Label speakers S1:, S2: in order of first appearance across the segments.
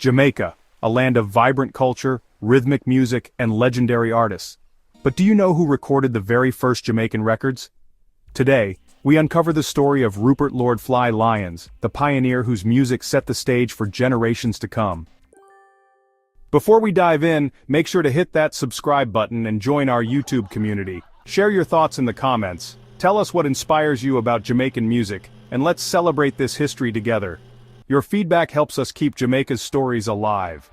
S1: Jamaica, a land of vibrant culture, rhythmic music, and legendary artists. But do you know who recorded the very first Jamaican records? Today, we uncover the story of Rupert Lord Fly Lyons, the pioneer whose music set the stage for generations to come. Before we dive in, make sure to hit that subscribe button and join our YouTube community. Share your thoughts in the comments. Tell us what inspires you about Jamaican music, and let's celebrate this history together. Your feedback helps us keep Jamaica's stories alive.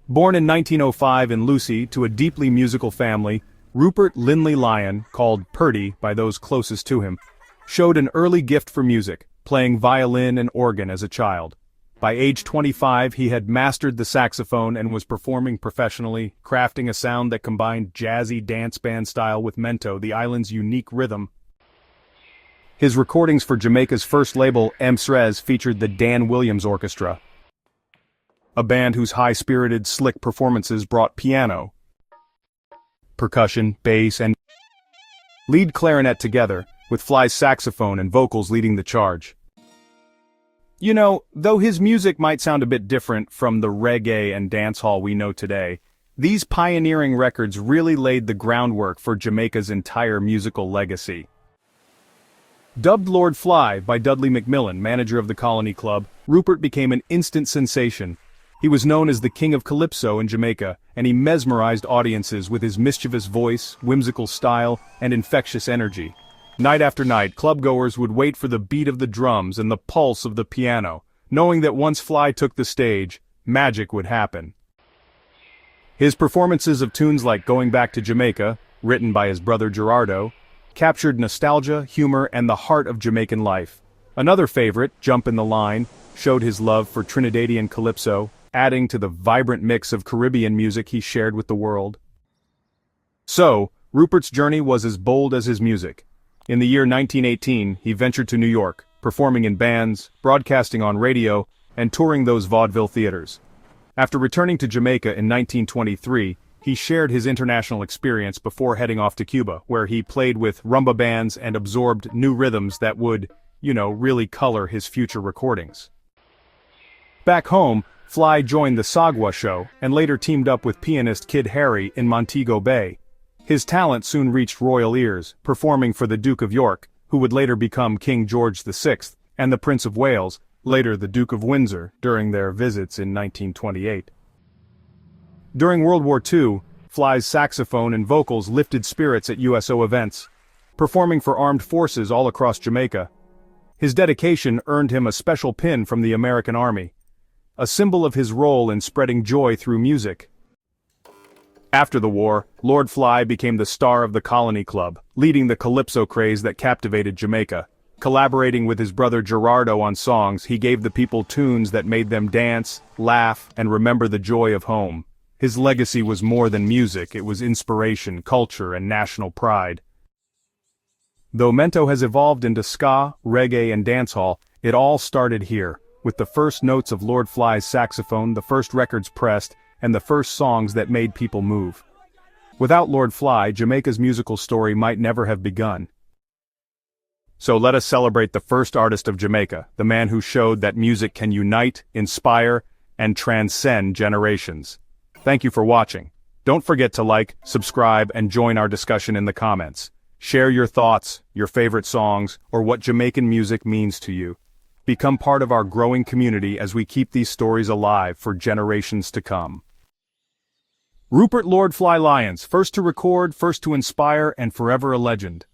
S1: Born in 1905 in Lucy to a deeply musical family, Rupert Lindley Lyon, called Purdy by those closest to him, showed an early gift for music, playing violin and organ as a child. By age 25 he had mastered the saxophone and was performing professionally, crafting a sound that combined jazzy dance band style with mento, the island's unique rhythm. His recordings for Jamaica's first label, Msrez, featured the Dan Williams Orchestra, a band whose high-spirited, slick performances brought piano, percussion, bass, and lead clarinet together, with Fly's saxophone and vocals leading the charge. You know, though his music might sound a bit different from the reggae and dancehall we know today, these pioneering records really laid the groundwork for Jamaica's entire musical legacy. Dubbed Lord Fly by Dudley McMillan, manager of the Colony Club, Rupert became an instant sensation. He was known as the King of Calypso in Jamaica, and he mesmerized audiences with his mischievous voice, whimsical style, and infectious energy. Night after night, clubgoers would wait for the beat of the drums and the pulse of the piano, knowing that once Fly took the stage, magic would happen. His performances of tunes like Going Back to Jamaica, written by his brother Gerardo, captured nostalgia, humor, and the heart of Jamaican life. Another favorite, Jump in the Line, showed his love for Trinidadian calypso, adding to the vibrant mix of Caribbean music he shared with the world. So, Rupert's journey was as bold as his music. In the year 1918, he ventured to New York, performing in bands, broadcasting on radio, and touring those vaudeville theaters. After returning to Jamaica in 1923, he shared his international experience before heading off to Cuba, where he played with rumba bands and absorbed new rhythms that would, really color his future recordings. Back home, Fly joined the Sagwa Show, and later teamed up with pianist Kid Harry in Montego Bay. His talent soon reached royal ears, performing for the Duke of York, who would later become King George VI, and the Prince of Wales, later the Duke of Windsor, during their visits in 1928. During World War II, Fly's saxophone and vocals lifted spirits at USO events, performing for armed forces all across Jamaica. His dedication earned him a special pin from the American Army, a symbol of his role in spreading joy through music. After the war, Lord Fly became the star of the Colony Club, leading the calypso craze that captivated Jamaica. Collaborating with his brother Gerardo on songs, he gave the people tunes that made them dance, laugh, and remember the joy of home. His legacy was more than music, it was inspiration, culture, and national pride. Though mento has evolved into ska, reggae, and dancehall, it all started here, with the first notes of Lord Fly's saxophone, the first records pressed, and the first songs that made people move. Without Lord Fly, Jamaica's musical story might never have begun. So let us celebrate the first artist of Jamaica, the man who showed that music can unite, inspire, and transcend generations. Thank you for watching. Don't forget to like, subscribe, and join our discussion in the comments. Share your thoughts, your favorite songs, or what Jamaican music means to you. Become part of our growing community as we keep these stories alive for generations to come. Rupert Lord Fly Lyons, first to record, first to inspire, and forever a legend.